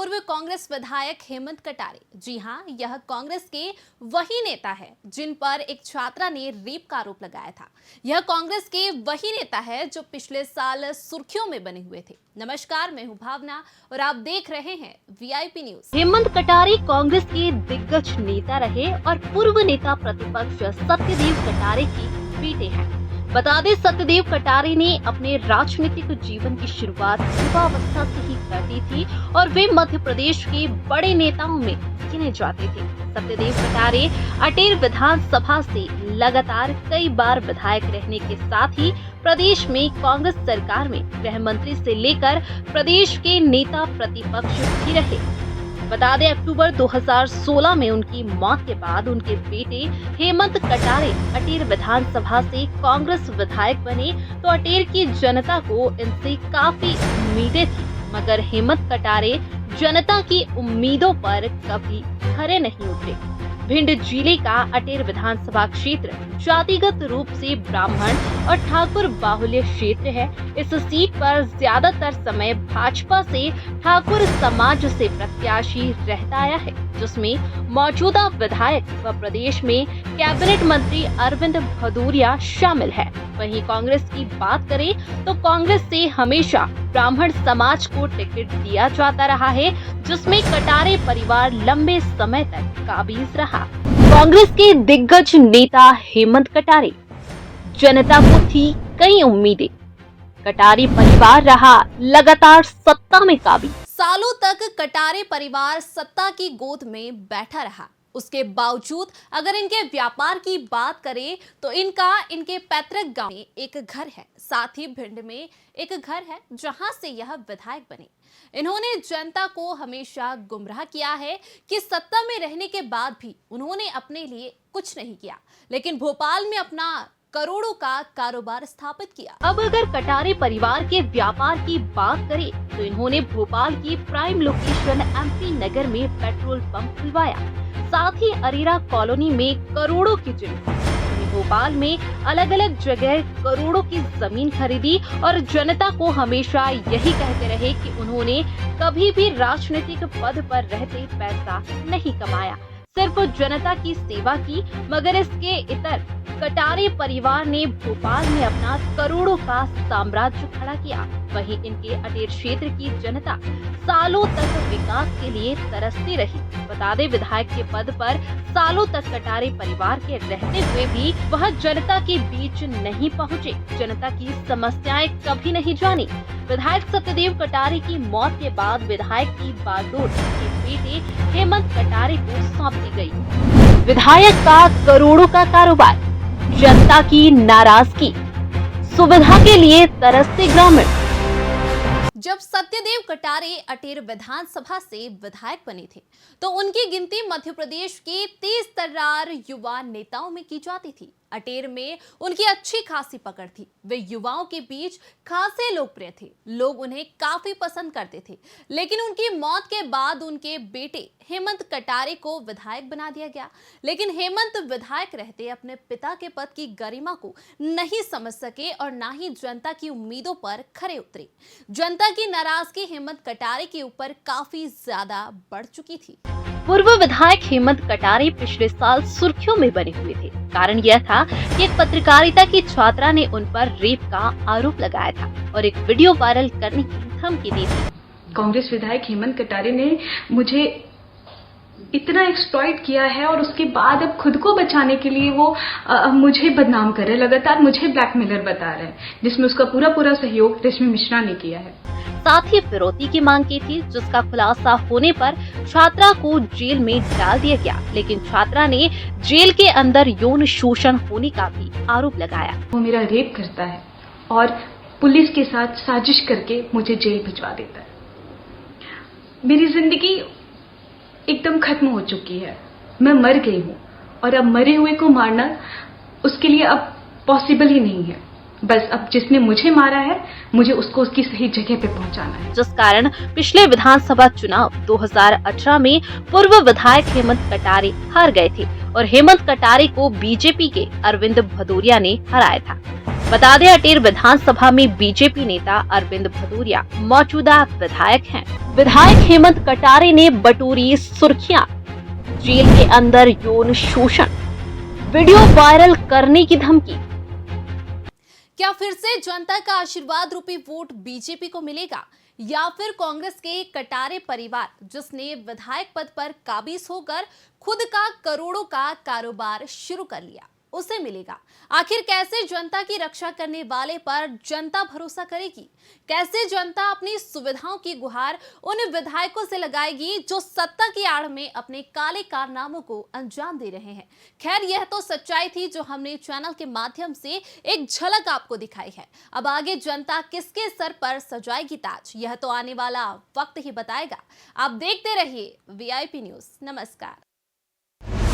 पूर्व कांग्रेस विधायक हेमंत कटारे। जी हां, यह कांग्रेस के वही नेता है जिन पर एक छात्रा ने रेप का आरोप लगाया था। यह कांग्रेस के वही नेता है जो पिछले साल सुर्खियों में बने हुए थे। नमस्कार, मैं हूं भावना और आप देख रहे हैं वीआईपी न्यूज। हेमंत कटारे कांग्रेस के दिग्गज नेता रहे और पूर्व नेता प्रतिपक्ष सत्यदेव कटारे के बेटे हैं। बता दें, सत्यदेव कटारे ने अपने राजनीतिक जीवन की शुरुआत युवावस्था से ही कर दी थी और वे मध्य प्रदेश के बड़े नेताओं में गिने जाते थे। सत्यदेव कटारे अटेर विधानसभा से लगातार कई बार विधायक रहने के साथ ही प्रदेश में कांग्रेस सरकार में गृह मंत्री से लेकर प्रदेश के नेता प्रतिपक्ष भी रहे। बता दें, अक्टूबर 2016 में उनकी मौत के बाद उनके बेटे हेमंत कटारे अटेर विधानसभा से कांग्रेस विधायक बने तो अटेर की जनता को इनसे काफी उम्मीदें थी, मगर हेमंत कटारे जनता की उम्मीदों पर कभी खरे नहीं उतरे। भिंड जिले का अटेर विधानसभा क्षेत्र जातिगत रूप से ब्राह्मण और ठाकुर बाहुल्य क्षेत्र है। इस सीट पर ज्यादातर समय भाजपा से ठाकुर समाज से प्रत्याशी रहता आया है, जिसमें मौजूदा विधायक व प्रदेश में कैबिनेट मंत्री अरविंद भदौरिया शामिल है। वहीं कांग्रेस की बात करें तो कांग्रेस से हमेशा ब्राह्मण समाज को टिकट दिया जाता रहा है, जिसमें कटारे परिवार लंबे समय तक काबिज रहा। कांग्रेस के दिग्गज नेता हेमंत कटारे, जनता को थी कई उम्मीदें। कटारे परिवार रहा लगातार सत्ता में काबिज। सालों तक कटारे परिवार सत्ता की गोद में बैठा रहा। उसके बावजूद अगर इनके व्यापार की बात करें तो इनके पैतृक गांव में एक घर है, साथ ही भिंड में एक घर है जहां से यह विधायक बने। इन्होंने जनता को हमेशा गुमराह किया है कि सत्ता में रहने के बाद भी उन्होंने अपने लिए कुछ नहीं किया, लेकिन भोपाल में अपना करोड़ों का कारोबार स्थापित किया। अब अगर कटारे परिवार के व्यापार की बात करें तो इन्होंने भोपाल की प्राइम लोकेशन एमपी नगर में पेट्रोल पंप खुलवाया, साथ ही अरेरा कॉलोनी में करोड़ों की जिम्मेदारी। भोपाल में अलग अलग जगह करोड़ों की जमीन खरीदी और जनता को हमेशा यही कहते रहे कि उन्होंने कभी भी राजनीतिक पद पर रहते पैसा नहीं कमाया, सिर्फ जनता की सेवा की। मगर इसके इतर कटारे परिवार ने भोपाल में अपना करोड़ों का साम्राज्य खड़ा किया। वहीं इनके अटेर क्षेत्र की जनता सालों तक विकास के लिए तरसती रही। बता दें, विधायक के पद पर सालों तक कटारे परिवार के रहते हुए भी वह जनता के बीच नहीं पहुंचे, जनता की समस्याएं कभी नहीं जानी। विधायक सत्यदेव कटारे की मौत के बाद विधायक की बागडोर उनके बेटे हेमंत कटारे को सौंप दी गई। विधायक का करोड़ों का कारोबार, जनता की नाराजगी, सुविधा के लिए तरसते ग्रामीण। जब सत्यदेव कटारे अटेर विधानसभा से विधायक बने थे तो उनकी गिनती मध्य प्रदेश के तेज तर्रार युवा नेताओं में की जाती थी। अटेर में उनकी अच्छी खासी पकड़ थी। वे युवाओं के बीच खासे लोकप्रिय थे, लोग उन्हें काफी पसंद करते थे। लेकिन उनकी मौत के बाद उनके बेटे हेमंत कटारे को विधायक बना दिया गया। लेकिन हेमंत विधायक रहते अपने पिता के पद की गरिमा को नहीं समझ सके और ना ही जनता की उम्मीदों पर खरे उतरे। जनता की नाराजगी हेमंत कटारे के ऊपर काफी ज्यादा बढ़ चुकी थी। पूर्व विधायक हेमंत कटारे पिछले साल सुर्खियों में बने हुए थे। कारण यह था कि एक पत्रकारिता की छात्रा ने उन पर रेप का आरोप लगाया था और एक वीडियो वायरल करने की धमकी दी थी। कांग्रेस विधायक हेमंत कटारे ने मुझे इतना एक्सप्लॉइट किया है और उसके बाद अब खुद को बचाने के लिए वो मुझे बदनाम कर रहे हैं, लगातार मुझे ब्लैकमेलर बता रहे हैं, जिसमें उसका पूरा सहयोग रश्मि मिश्रा ने किया है। साथ ही फिरौती की मांग की थी, जिसका खुलासा होने पर छात्रा को जेल में डाल दिया गया। लेकिन छात्रा ने जेल के अंदर यौन शोषण होने का भी आरोप लगाया। वो मेरा रेप करता है और पुलिस के साथ साजिश करके मुझे जेल भिजवा देता है। मेरी जिंदगी एकदम खत्म हो चुकी है, मैं मर गई हूँ और अब मरे हुए को मारना उसके लिए अब पॉसिबल ही नहीं है। बस अब जिसने मुझे मारा है, मुझे उसको उसकी सही जगह पे पहुंचाना है। जिस कारण पिछले विधानसभा चुनाव 2018 में पूर्व विधायक हेमंत कटारे हार गए थे और हेमंत कटारे को बीजेपी के अरविंद भदौरिया ने हराया था। बता दें अटेर विधानसभा में बीजेपी नेता अरविंद भदौरिया मौजूदा विधायक हैं। विधायक हेमंत कटारे ने बटोरी सुर्खियां, जेल के अंदर यौन शोषण, वीडियो वायरल करने की धमकी। क्या फिर से जनता का आशीर्वाद रूपी वोट बीजेपी को मिलेगा या फिर कांग्रेस के कटारे परिवार जिसने विधायक पद पर काबिज होकर खुद का करोड़ों का कारोबार शुरू कर लिया उसे मिलेगा? आखिर कैसे जनता की रक्षा करने वाले पर जनता भरोसा करेगी? कैसे जनता अपनी सुविधाओं की गुहार उन विधायकों से लगाएगी जो सत्ता की आड़ में अपने काले कारनामों को अंजाम दे रहे हैं? खैर, यह तो सच्चाई थी जो हमने चैनल के माध्यम से एक झलक आपको दिखाई है। अब आगे जनता किसके सर पर सजाएगी ताज, यह तो आने वाला वक्त ही बताएगा। आप देखते रहिए VIP न्यूज। नमस्कार।